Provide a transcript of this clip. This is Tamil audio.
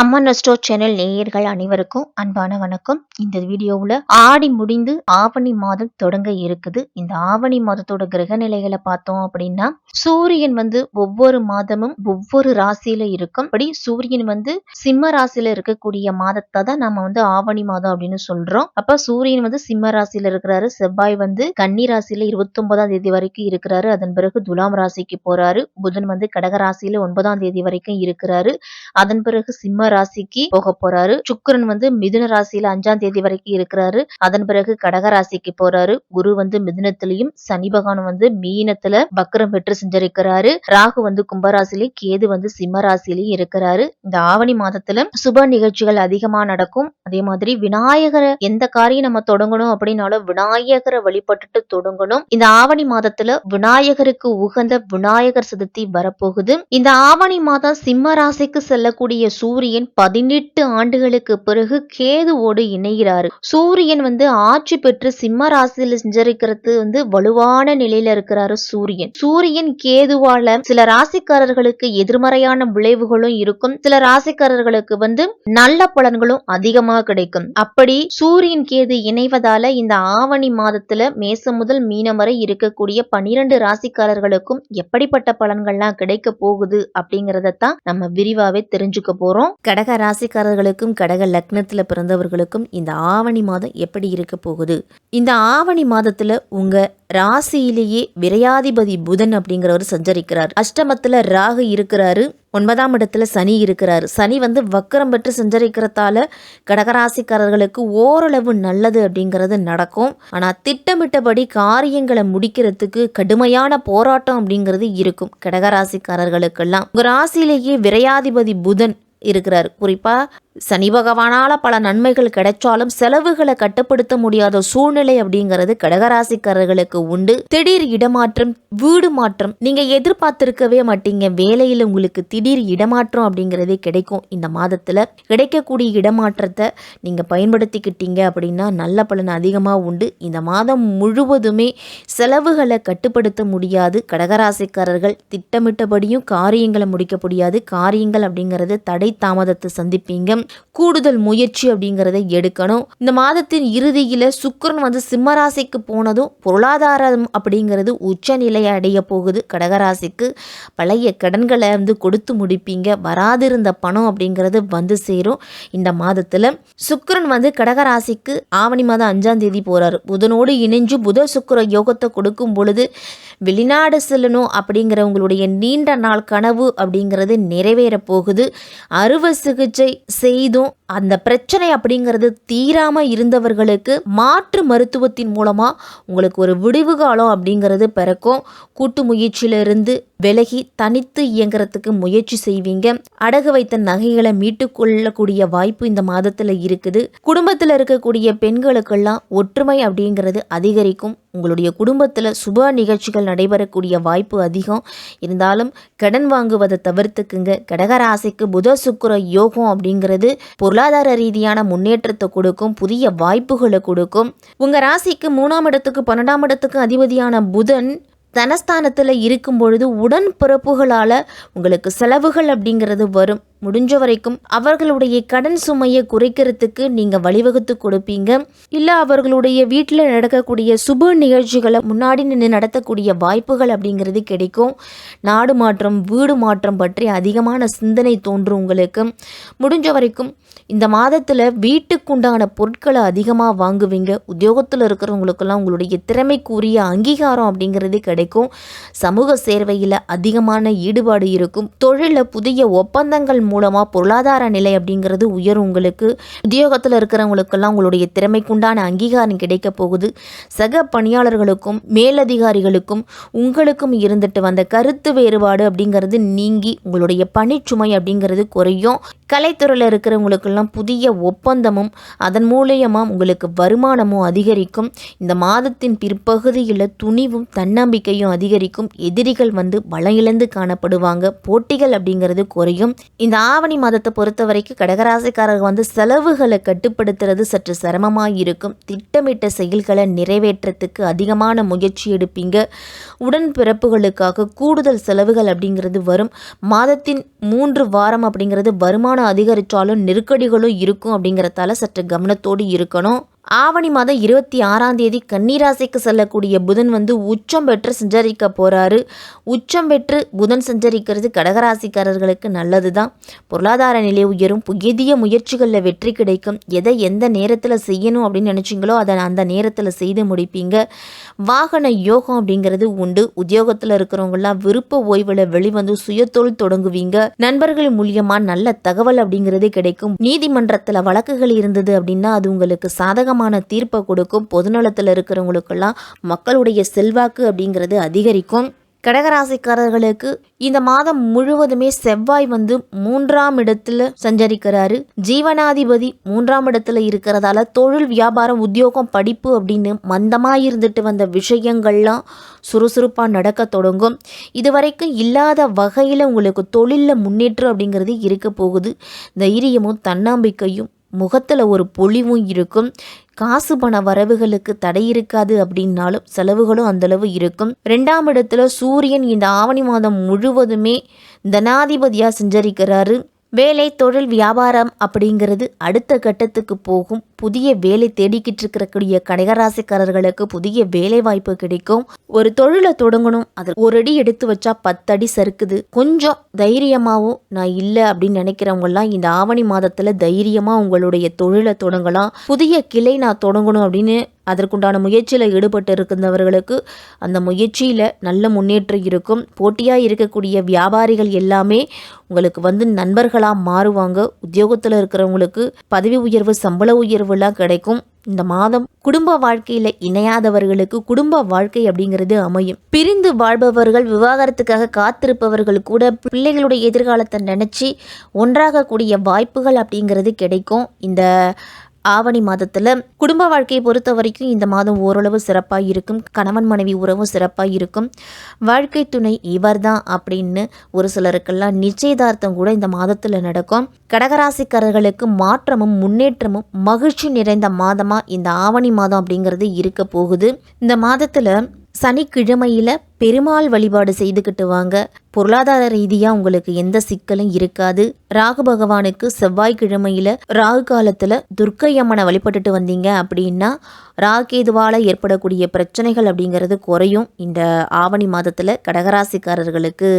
அம்மன் அஸ்ட்ரோ சேனல் நேயர்கள் அனைவருக்கும் அன்பான வணக்கம். இந்த வீடியோவில் ஆடி முடிந்து ஆவணி மாதம் தொடங்க இருக்குது. இந்த ஆவணி மாதத்தோட கிரக நிலைகளை பார்த்தோம் அப்படின்னா சூரியன் ஒவ்வொரு மாதமும் ஒவ்வொரு ராசியில இருக்கும். அப்படி சூரியன் சிம்ம ராசியில இருக்கக்கூடிய மாதத்தை தான் நம்ம ஆவணி மாதம் அப்படின்னு சொல்றோம். அப்ப சூரியன் சிம்ம ராசியில இருக்கிறாரு. செவ்வாய் கன்னி ராசியில 29ஆம் தேதி வரைக்கும் இருக்கிறாரு. அதன் பிறகு துலாம் ராசிக்கு போறாரு. புதன் கடக ராசியில 9ஆம் தேதி வரைக்கும் இருக்கிறாரு. அதன் பிறகு சிம்ம ராசிக்கு போக போறாரு. சுக்கிரன் மிதுன ராசியில 5ஆம் தேதி வரைக்கும் இருக்கிறாரு. அதன் பிறகு கடக ராசிக்கு போறாரு. குரு மிதுனத்திலையும் சனி பகவான் மீனத்துல வக்ரம் பெற்று செஞ்சிருக்கிறாரு. ராகு கும்பராசிலையும் கேது சிம்ம ராசியிலையும் இருக்கிறாரு. இந்த ஆவணி மாதத்துல சுப நிகழ்ச்சிகள் அதிகமா நடக்கும். அதே மாதிரி விநாயகரை எந்த காரியம் நம்ம தொடங்கணும் அப்படின்னாலும் விநாயகரை வழிபட்டுட்டு தொடங்கணும். இந்த ஆவணி மாதத்துல விநாயகருக்கு உகந்த விநாயகர் சதுர்த்தி வரப்போகுது. இந்த ஆவணி மாதம் சிம்ம ராசிக்கு செல்லக்கூடிய சூரியன் 18 ஆண்டுகளுக்கு பிறகு கேதுவோடு இணைகிறாரு. சூரியன் ஆட்சி பெற்று சிம்ம ராசியில் செஞ்சிருக்கிறது வலுவான நிலையில இருக்கிறாரு. சூரியன் கேதுவால சில ராசிக்காரர்களுக்கு எதிர்மறையான விளைவுகளும் இருக்கும். சில ராசிக்காரர்களுக்கு நல்ல பலன்களும் அதிகமா கிடைக்கும். அப்படி சூரியன் கேது இணைவதால இந்த ஆவணி மாதத்துல மேசம் முதல் மீனம் வரை இருக்கக்கூடிய 12 ராசிக்காரர்களுக்கும் எப்படிப்பட்ட பலன்கள்லாம் கிடைக்க போகுது அப்படிங்கறதான் நம்ம விரிவாவே தெரிஞ்சுக்க போறோம். கடக ராசிக்காரர்களுக்கும் கடக லக்னத்துல பிறந்தவர்களுக்கும் இந்த ஆவணி மாதம் எப்படி இருக்க போகுது? இந்த ஆவணி மாதத்துல உங்க ராசியிலேயே விரையாதிபதி புதன் அப்படிங்கிறவர் சஞ்சரிக்கிறார். அஷ்டமத்துல ராகு இருக்கிறாரு. 9ஆம் இடத்துல சனி இருக்கிறாரு. சனி வக்கரம் பெற்று சஞ்சரிக்கிறதால கடகராசிக்காரர்களுக்கு ஓரளவு நல்லது அப்படிங்கிறது நடக்கும். ஆனா திட்டமிட்டபடி காரியங்களை முடிக்கிறதுக்கு கடுமையான போராட்டம் அப்படிங்கிறது இருக்கும் கடகராசிக்காரர்களுக்கெல்லாம். உங்க ராசியிலேயே விரையாதிபதி புதன் இருக்கிறார். குறிப்பா சனி பகவானால பல நன்மைகள் கிடைச்சாலும் செலவுகளை கட்டுப்படுத்த முடியாத சூழ்நிலை அப்படிங்கிறது கடகராசிக்காரர்களுக்கு உண்டு. திடீர் இடமாற்றம், வீடு மாற்றம் நீங்க எதிர்பார்த்திருக்கவே மாட்டீங்க. வேலையில உங்களுக்கு திடீர் இடமாற்றம் அப்படிங்கிறதே கிடைக்கும். இந்த மாதத்துல கிடைக்கக்கூடிய இடமாற்றத்தை நீங்க பயன்படுத்திக்கிட்டீங்க அப்படின்னா நல்ல பலன் அதிகமா உண்டு. இந்த மாதம் முழுவதுமே செலவுகளை கட்டுப்படுத்த முடியாது. கடகராசிக்காரர்கள் திட்டமிட்டபடியும் காரியங்களை முடிக்க முடியாது. காரியங்கள் அப்படிங்கிறது தடை தாமதத்தை சந்திப்பீங்க. கூடுதல் முயற்சி அப்படிங்கறதை எடுக்கணும். இந்த மாதத்தின் இறுதியில சுக்கிரன் சிம்மராசிக்கு போனதும் பொருளாதாரம் அப்படிங்கிறது உச்ச நிலையை அடைய போகுது. கடகராசிக்கு பழைய கடன்களை கொடுத்து முடிப்பீங்க. வராதிருந்த பணம் அப்படிங்கிறது சேரும். இந்த மாதத்துல சுக்கிரன் கடகராசிக்கு ஆவணி மாதம் 5ஆம் தேதி போறாரு. புதனோடு இணைஞ்சு புத சுக்கிர யோகத்தை கொடுக்கும் பொழுது வெளிநாடு செல்லணும் அப்படிங்கிற உங்களுடைய நீண்ட நாள் கனவு அப்படிங்கிறது நிறைவேற போகுது. அறுவை சிகிச்சை செய்தும் அந்த பிரச்சனை அப்படிங்கிறது தீராம இருந்தவர்களுக்கு மாற்று மருத்துவத்தின் மூலமா உங்களுக்கு ஒரு விடிவு காலம் அப்படிங்கிறது பிறக்கும். கூட்டு முயற்சியிலிருந்து விலகி தனித்து இயங்குறதுக்கு முயற்சி செய்வீங்க. அடகு வைத்த நகைகளை மீட்டு கொள்ளக்கூடிய வாய்ப்பு இந்த மாதத்துல இருக்குது. குடும்பத்துல இருக்கக்கூடிய பெண்களுக்கெல்லாம் ஒற்றுமை அப்படிங்கிறது அதிகரிக்கும். உங்களுடைய குடும்பத்துல சுப நிகழ்ச்சிகள் நடைபெறக்கூடிய வாய்ப்பு அதிகம். இருந்தாலும் கடன் வாங்குவதை தவிர்த்துக்குங்க. கடகராசிக்கு புத சுக்கிர யோகம் அப்படிங்கிறது பொருளாதார ரீதியான முன்னேற்றத்தை கொடுக்கும். புதிய வாய்ப்புகளை கொடுக்கும். உங்க ராசிக்கு 3ஆம் இடத்துக்கு 12ஆம் இடத்துக்கு அதிபதியான புதன் தனஸ்தானத்தில் இருக்கும் பொழுது உடன் பிறப்புகளால் உங்களுக்கு செலவுகள் அப்படிங்கிறது வரும். முடிஞ்ச வரைக்கும் அவர்களுடைய கடன் சுமையை குறைக்கிறதுக்கு நீங்கள் வழிவகுத்து கொடுப்பீங்க. இல்லை அவர்களுடைய வீட்டில் நடக்கக்கூடிய சுப நிகழ்ச்சிகளை முன்னாடி நின்று நடத்தக்கூடிய வாய்ப்புகள் அப்படிங்கிறது கிடைக்கும். நாடு மாற்றம், வீடு மாற்றம் பற்றி அதிகமான சிந்தனை தோன்றும் உங்களுக்கு. முடிஞ்ச வரைக்கும் இந்த மாதத்தில் வீட்டுக்குண்டான பொருட்களை அதிகமாக வாங்குவீங்க. உத்தியோகத்தில் இருக்கிறவங்களுக்கெல்லாம் உங்களுடைய திறமைக்குரிய அங்கீகாரம் அப்படிங்கிறது கிடைக்கும். சமூக சேவையில் அதிகமான ஈடுபாடு இருக்கும். தொழிலில் புதிய ஒப்பந்தங்கள் மூலமாக பொருளாதார நிலை அப்படிங்கிறது உயரும். உங்களுக்கு உத்தியோகத்தில் இருக்கிறவங்களுக்கெல்லாம் உங்களுடைய திறமைக்குண்டான அங்கீகாரம் கிடைக்க போகுது. சக பணியாளர்களுக்கும் மேலதிகாரிகளுக்கும் உங்களுக்கும் இருந்துட்டு வந்த கருத்து வேறுபாடு அப்படிங்கிறது நீங்கி உங்களுடைய பணிச்சுமை அப்படிங்கிறது குறையும். கலைத்துறையில் இருக்கிறவங்களுக்கெல்லாம் புதிய ஒப்பந்தமும் அதன் மூலமா உங்களுக்கு வருமானமும் அதிகரிக்கும். இந்த மாதத்தின் பிற்பகுதியில் துணிவும் தன்னம்பிக்கையும் அதிகரிக்கும். எதிரிகள் பலம் இழந்து காணப்படுவாங்க. போட்டிகள் அப்படிங்கிறது குறையும். இந்த ஆவணி மாதத்தை பொறுத்த வரைக்கும் கடகராசிக்காரர்கள் வந்து செலவுகளை கட்டுப்படுத்துறது சற்று சிரமமாக இருக்கும். திட்டமிட்ட செயல்களை நிறைவேற்றத்துக்கு அதிகமான முயற்சி எடுப்பீங்க. உடன்பிறப்புகளுக்காக கூடுதல் செலவுகள் அப்படிங்கிறது வரும். மாதத்தின் 3 வாரம் அப்படிங்கிறது வருமானம் அதிகரித்தாலும் நெருக்கடிகளும் இருக்கும் அப்படிங்கிறதால சற்று கவனத்தோடு இருக்கணும். ஆவணி மாதம் 26ஆம் தேதி கன்னிராசிக்கு செல்லக்கூடிய புதன் வந்து உச்சம் பெற்று சஞ்சரிக்க போகிறாரு. உச்சம் பெற்று புதன் சஞ்சரிக்கிறது கடகராசிக்காரர்களுக்கு நல்லது தான். பொருளாதார நிலை உயரும். புதிய முயற்சிகளில் வெற்றி கிடைக்கும். எதை எந்த நேரத்தில் செய்யணும் அப்படின்னு நினச்சிங்களோ அதை அந்த நேரத்தில் செய்து முடிப்பீங்க. வாகன யோகம் அப்படிங்கிறது உண்டு. உத்தியோகத்தில் இருக்கிறவங்களாம் விருப்ப ஓய்வில் வெளிவந்து சுயத்தொழில் தொடங்குவீங்க. நண்பர்கள் மூலியமாக நல்ல தகவல் அப்படிங்கிறது கிடைக்கும். நீதிமன்றத்தில் வழக்குகள் இருந்தது அப்படின்னா அது உங்களுக்கு சாதகமான தீர்ப்பை கொடுக்கும். பொதுநலத்தில் இருக்கிறவங்களுக்கெல்லாம் மக்களுடைய செல்வாக்கு அப்படிங்கிறது அதிகரிக்கும். கடகராசிக்காரர்களுக்கு இந்த மாதம் முழுவதுமே செவ்வாய் வந்து 3ஆம் இடத்துல சஞ்சரிக்கிறாரு. ஜீவனாதிபதி 3ஆம் இடத்துல இருக்கிறதால தொழில், வியாபாரம், உத்தியோகம், படிப்பு அப்படின்னு மந்தமாக இருந்துட்டு வந்த விஷயங்கள்லாம் சுறுசுறுப்பாக நடக்க தொடங்கும். இதுவரைக்கும் இல்லாத வகையில் உங்களுக்கு தொழிலில் முன்னேற்றம் அப்படிங்கிறது இருக்க போகுது. தைரியமும் தன்னம்பிக்கையும் முகத்தில் ஒரு பொலிவும் இருக்கும். காசு பண வரவுகளுக்கு தடை இருக்காது அப்படின்னாலும் செலவுகளும் அந்தளவு இருக்கும். 2ஆம் இடத்துல சூரியன் இந்த ஆவணி மாதம் முழுவதுமே தனாதிபதியாக சஞ்சரிக்கிறாரு. வேலை, தொழில், வியாபாரம் அப்படிங்கிறது அடுத்த கட்டத்துக்கு போகும். புதிய வேலை தேடிக்கிட்டு இருக்கக்கூடிய கடகராசிக்காரர்களுக்கு புதிய வேலை வாய்ப்பு கிடைக்கும். ஒரு தொழிலை தொடங்கணும், அது ஒரு அடி எடுத்து வச்சா 10 அடி சறுக்குது. கொஞ்சம் தைரியமாகவும் நான் இல்லை அப்படின்னு நினைக்கிறவங்கலாம் இந்த ஆவணி மாதத்தில் தைரியமாக உங்களுடைய தொழிலை தொடங்கலாம். புதிய கிளை நான் தொடங்கணும் அப்படின்னு அதற்குண்டான முயற்சியில் ஈடுபட்டு இருக்கின்றவர்களுக்கு அந்த முயற்சியில் நல்ல முன்னேற்றம் இருக்கும். போட்டியாக இருக்கக்கூடிய வியாபாரிகள் எல்லாமே உங்களுக்கு வந்து நண்பர்களாக மாறுவாங்க. உத்தியோகத்தில் இருக்கிறவங்களுக்கு பதவி உயர்வு, சம்பள உயர்வுலாம் கிடைக்கும். இந்த மாதம் குடும்ப வாழ்க்கையில் இணையாதவர்களுக்கு குடும்ப வாழ்க்கை அப்படிங்கிறது அமையும். பிரிந்து வாழ்பவர்கள், விவாகரத்துக்காக காத்திருப்பவர்கள் கூட பிள்ளைகளுடைய எதிர்காலத்தை நினச்சி ஒன்றாகக்கூடிய வாய்ப்புகள் அப்படிங்கிறது கிடைக்கும். இந்த ஆவணி மாதத்தில் குடும்ப வாழ்க்கையை பொறுத்த வரைக்கும் இந்த மாதம் ஓரளவு சிறப்பாக இருக்கும். கணவன் மனைவி உறவும் சிறப்பாக இருக்கும். வாழ்க்கை துணை இவர்தான் அப்படின்னு ஒரு சிலருக்கெல்லாம் நிச்சயதார்த்தம் கூட இந்த மாதத்தில் நடக்கும். கடகராசிக்காரர்களுக்கு மாற்றமும் முன்னேற்றமும் மகிழ்ச்சி நிறைந்த மாதமாக இந்த ஆவணி மாதம் அப்படிங்கிறது இருக்க போகுது. இந்த மாதத்தில் சனிக்கிழமையில் பெருமாள் வழிபாடு செய்துக்கிட்டு வாங்க. பொருளாதார ரீதியாக உங்களுக்கு எந்த சிக்கலும் இருக்காது. ராகு பகவானுக்கு செவ்வாய்க்கிழமையில் ராகு காலத்தில் துர்க்கை அம்மனை வழிபட்டுட்டு வந்தீங்க அப்படின்னா ராகேதுவால் ஏற்படக்கூடிய பிரச்சனைகள் அப்படிங்கிறது குறையும். இந்த ஆவணி மாதத்தில் கடகராசிக்காரர்களுக்கு